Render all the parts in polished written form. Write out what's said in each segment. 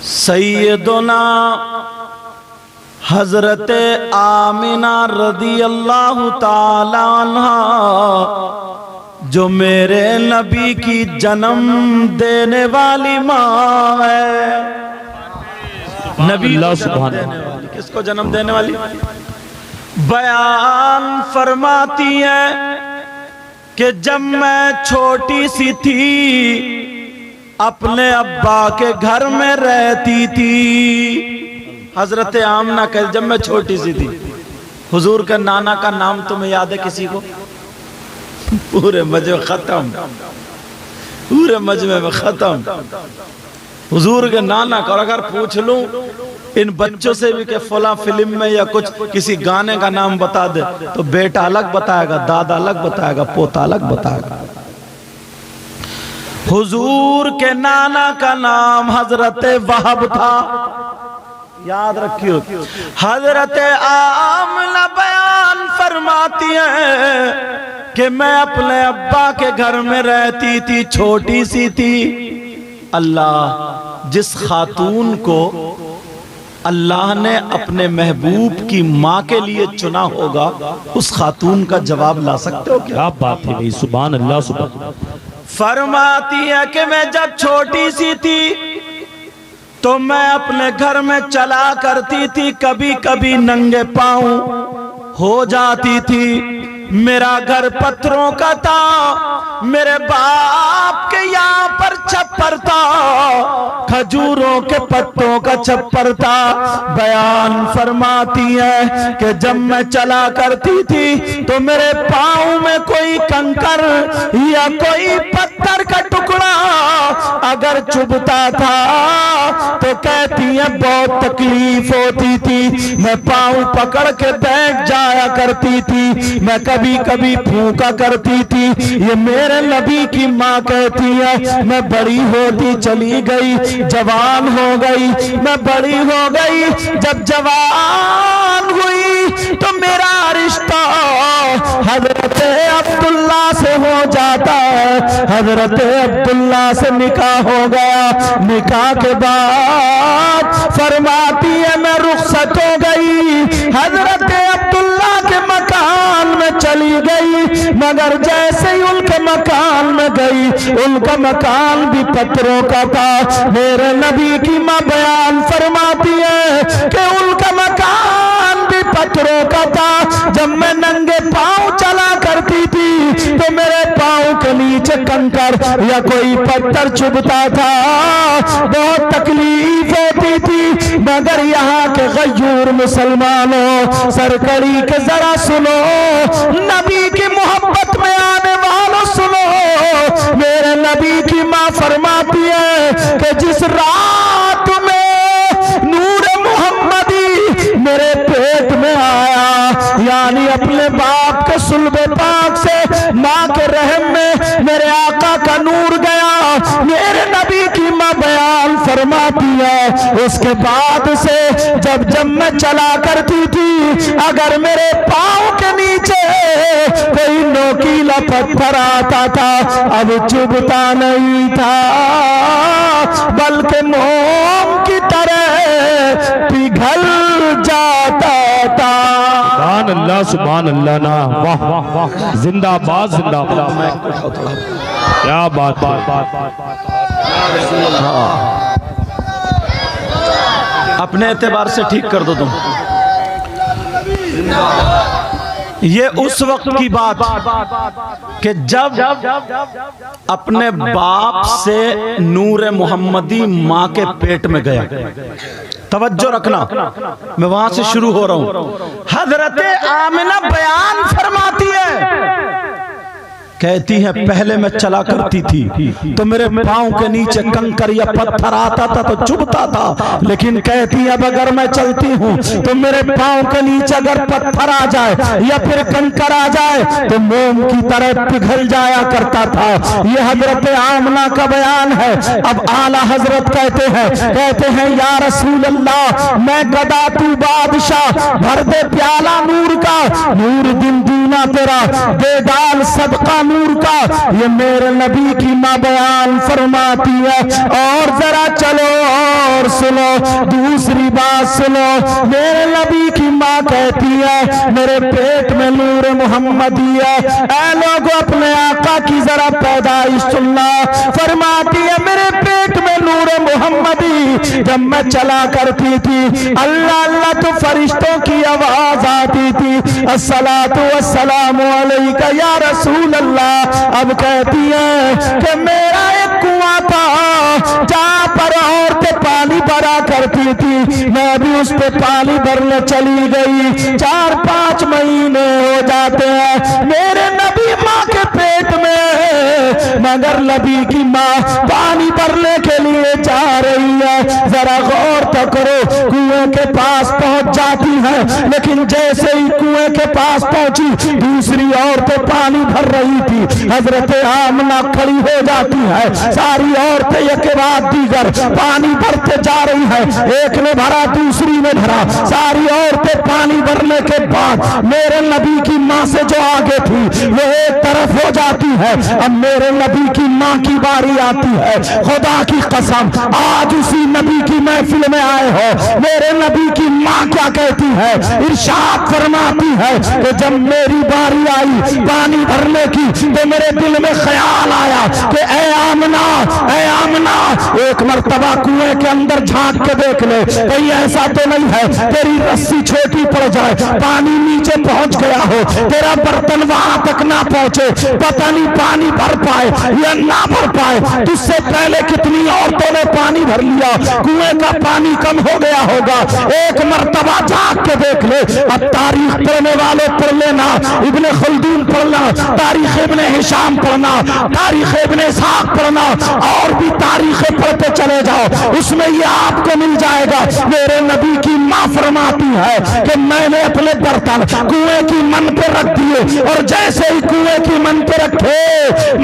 سیدنا حضرت آمنہ رضی اللہ تعالی عنہ جو میرے نبی کی جنم دینے والی ماں ہے. نبی اللہ سبحان اللہ کس کو جنم دینے والی بیان فرماتی ہے کہ جب میں چھوٹی سی تھی اپنے ابا کے گھر میں رہتی تھی. حضرت آمنہ کہ جب میں چھوٹی سی تھی. حضور کے نانا کا نام تمہیں یاد ہے کسی کو؟ پورے مجمع ختم، پورے مجمع میں ختم. حضور کے نانا کا. اور اگر پوچھ لوں ان بچوں سے بھی کہ فلاں فلم میں یا کچھ کسی گانے کا نام بتا دے تو بیٹا الگ بتائے گا، دادا الگ بتائے گا، پوتا الگ بتائے گا. حضور کے نانا کا نام حضرت وہب تھا. یاد رکھیو. حضرت آمنہ بیان فرماتی ہے کہ میں اپنے ابا کے گھر میں رہتی تھی، چھوٹی سی تھی. اللہ جس خاتون کو اللہ نے اپنے محبوب کی ماں کے لیے چنا ہوگا اس خاتون کا جواب لا سکتے ہو کیا؟ بات ہے بھئی. سبحان اللہ سبحان اللہ. فرماتی ہے کہ میں جب چھوٹی سی تھی تو میں اپنے گھر میں چلا کرتی تھی، کبھی کبھی ننگے پاؤں ہو جاتی تھی. میرا گھر پتھروں کا تھا، میرے باپ کے یہاں پر چھپر تھا، کھجوروں کے پتوں کا چھپر تھا. بیان فرماتی ہے کہ جب میں چلا کرتی تھی تو میرے پاؤں میں کوئی کنکر یا کوئی پتھر کا ٹکڑا اگر چبھتا تھا تو کہتی ہے بہت تکلیف ہوتی تھی. میں پاؤں پکڑ کے بیٹھ جایا کرتی تھی، میں کبھی کبھی پھونکا کرتی تھی. یہ میرے نبی کی ماں کہتی ہے میں بڑی ہوتی چلی گئی، جوان ہو گئی، میں بڑی ہو گئی. جب جوان ہوئی تو میرا رشتہ حضرت عبداللہ سے ہو جاتا ہے. حضرت عبداللہ سے نکاح ہو گیا. نکاح کے بعد فرماتی ہے میں رخصت ہو گئی، حضرت عبداللہ کے مکان میں چلی گئی. مگر جیسے ہی ان کے مکان میں گئی ان کا مکان بھی پتھروں کا تھا. میرے نبی کی ماں بیان فرماتی ہے کہ ان کا مکان بھی پتھروں کا تھا. جب میں ننگے پاؤں چلا کرتی تھی تو میرے پاؤں کے نیچے کنکر یا کوئی پتھر چبھتا تھا، بہت تکلیف ہوتی تھی. مگر یہاں کے غیور مسلمانوں سرکڑی کے ذرا سنو، نبی کی محبت میں آنے والوں سنو. میرے نبی کی ماں فرماتی ہے کہ جس رات میں نور محمدی میرے پیٹ میں آیا، یعنی اپنے باپ کے صلب پاک سے ماں کے رحم میں میرے آقا کا نور گیا. میرے نبی کی ماں بیان فرماتی ہے اس کے بعد سے جب میں چلا کرتی تھی اگر میرے پاؤں کے نیچے کوئی نوکیلا پتھر آتا تھا اب چبھتا نہیں تھا بلکہ موم کی طرح پگھل جاتا تھا. سبحان اللہ سبحان اللہ. نا واہ واہ واہ. زندہ باد زندہ باد. کیا بات ہے. اپنے اعتبار سے ٹھیک کر دو تم. یہ اس وقت کی بات کہ جب اپنے باپ سے نور محمدی ماں کے پیٹ میں گیا. توجہ رکھنا، میں وہاں سے شروع ہو رہا ہوں. حضرت آمنہ بیان فرماتی ہے کہتی ہے پہلے میں چلا کرتی تھی تو میرے پاؤں کے نیچے کنکر یا پتھر آتا تھا تو چبھتا تھا، لیکن کہتی ہے اب اگر میں چلتی ہوں تو میرے پاؤں کے نیچے اگر پتھر آ جائے یا پھر کنکر آ جائے تو موم کی طرح پگھل جایا کرتا تھا. یہ حضرت آمنہ کا بیان ہے. اب اعلیٰ حضرت کہتے ہیں یا رسول اللہ میں گدا تو بادشاہ، بھر دے پیالہ نور کا، نور دن دونا تیرا، دے ڈال صدقہ نور کا. یہ میرے نبی کی ماں بیان فرماتی ہے. اور ذرا چلو اور सुनो, दूसरी बात सुनो, मेरे नबी की माँ कहती है मेरे पेट में नूर मोहम्मदी है। ऐ लोगों अपने आका की जरा पैदाइश सुनना, फरमाती है मेरे पेट में नूर मोहम्मदी जब मैं चला करती थी अल्लाह अल्लाह तो फरिश्तों की आवाज आती थी, अस्सलातु वस्सलामु अलैका या रसूल अल्लाह। अब कहती है कि मेरा एक कुआं था जहाँ पर औरतें पानी भरा करती थी, मैं भी उस पे पानी भरने चली गई। 4-5 महीने हो जाते हैं मेरे नबी माँ के पेट में, मगर नबी की माँ पानी भरने के लिए जा रही है। जरा गौर तो करो, कुएं के पास पहुंच जाती है, लेकिन जैसे ही कुएं के पास पहुंची दूसरी औरतें पानी भर रही थी, हजरत आमना खड़ी हो जाती है। सारी औरतें एक के बाद दीगर पानी भरते जा रही है, एक ने भरा दूसरी ने भरा, सारी औरतें पानी भरने के बाद मेरे नबी की माँ से जो आगे थी वो एक तरफ हो जाती है। अब मेरे नबी की माँ की बारी आती है। खुदा की कसम आज उसी नबी की महफिल में आए हो, मेरे नबी की माँ क्या कहती है, इरशाद फरमाती है कि जब मेरी बारी आई पानी भरने की तो मेरे दिल में ख्याल आया कि ऐ आमना एक मर्तबा कुएं के अंदर झांक के देख ले, कहीं ऐसा तो नहीं है तेरी रस्सी छोटी पड़ जाए, पानी नीचे पहुंच गया हो, तेरा बर्तन वहां तक ना पहुंचे, पता नहीं पानी भर पाए या ना भर पाए। तुझसे पहले कितनी औरतों ने पानी भर लिया, कुएं का पानी कम हो गया होगा, एक मर्तबा झांक के देख ले। अब तारीख पढ़ने वाले पढ़ लेना, इब्ने खल्दून पढ़ना, तारीख इब्ने हिशाम पढ़ना, तारीख इब्ने इस्हाक पढ़ना, और भी तारीखें पढ़ते चले जाओ, उसमें ये आपको मिल जाएगा। मेरे नबी की माँ फरमाती है कि मैंने अपने बर्तन कुएं की मन पे रख दिए, और जैसे ही कुएं की मन पे रखे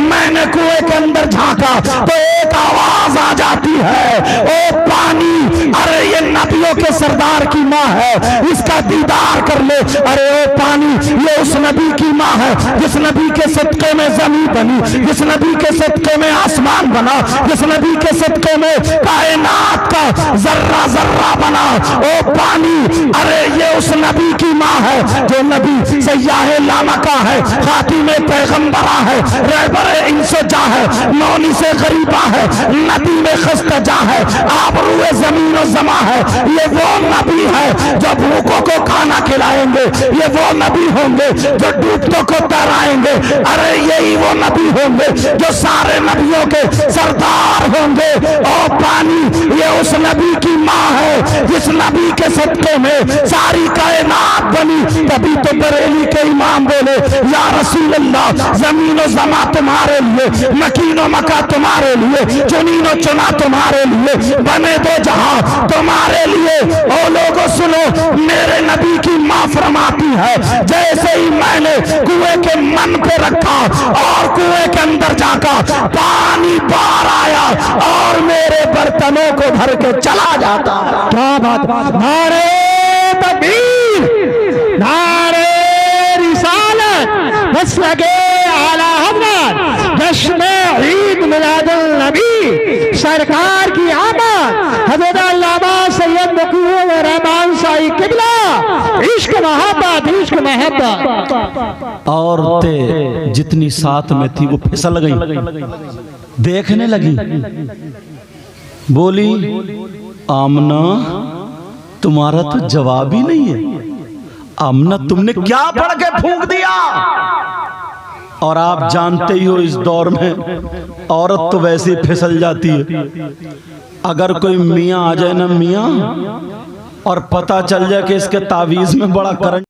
मैंने कुएं के अंदर झांका तो एक आवाज आ जाती है, ओ पानी, अरे ये नबियों के सरदार की माँ है, इसका दीदार कर ले। अरे ओ पानी, ये उस नबी की माँ है जिस नबी के सदके में जमीन बनी, जिस नबी के सदके में आसमान बना, जिस नबी के सदके में कायनात का जर्रा जर्रा बना। ओ पानी, अरे ये उस नबी की माँ है जो नबी सयाहे लामका है, खातिमे पैगंबरा है, रहबर इंसजा है, मौनी से गरीबा है, नबी में खस्तजा है, आबरूए जमीन और जमा है। ये वो नबी है जो भूखों को खाना खिलाएंगे, ये वो नबी होंगे जो डूबतों को तैराएंगे, अरे यही वो नबी होंगे जो सारे नबियों के सरदार होंगे। ओ पानी, ये उस नबी की माँ है जिस नबी के सदके में सारी कायनात बनी। तभी तो बरेली के इमाम बोले या रसूल अल्लाह, जमीन और जमा तुम्हारे लिए, मकीन और मका तुम्हारे लिए, चुनीन और चुना तुम्हारे लिए, बने दो जहां तुम्हारे लिए। ओ लोगों सुनो, मेरे नबी की माँ फरमाती है जैसे ही मैंने कुएं के मन पे रखा और कुएं के अंदर जाका पानी बाहर आया और मेरे बर्तनों को भर के चला जाता। क्या बात, नारे तकबीर, नारे रिसालत, बस लगे आला हज़रत, जश्न ईद मिलादुल नबी, सरकार की आमद, हज़रत अल्लामा सैयद मुक़ीम रहमान शाही किबला, इश्क मोहब्बत, इश्क मोहब्बत। औरतें जितनी साथ में थी वो फिसल गई, देखने लगी, बोली आमना तुम्हारा तो जवाब ही नहीं है, आमना तुमने क्या पढ़ के फूंक दिया। और आप जानते ही हो इस दौर में औरत तो वैसे ही फिसल जाती है। अगर कोई मियाँ आ जाए ना मियाँ, और पता चल जाए कि इसके तावीज़ में बड़ा करंट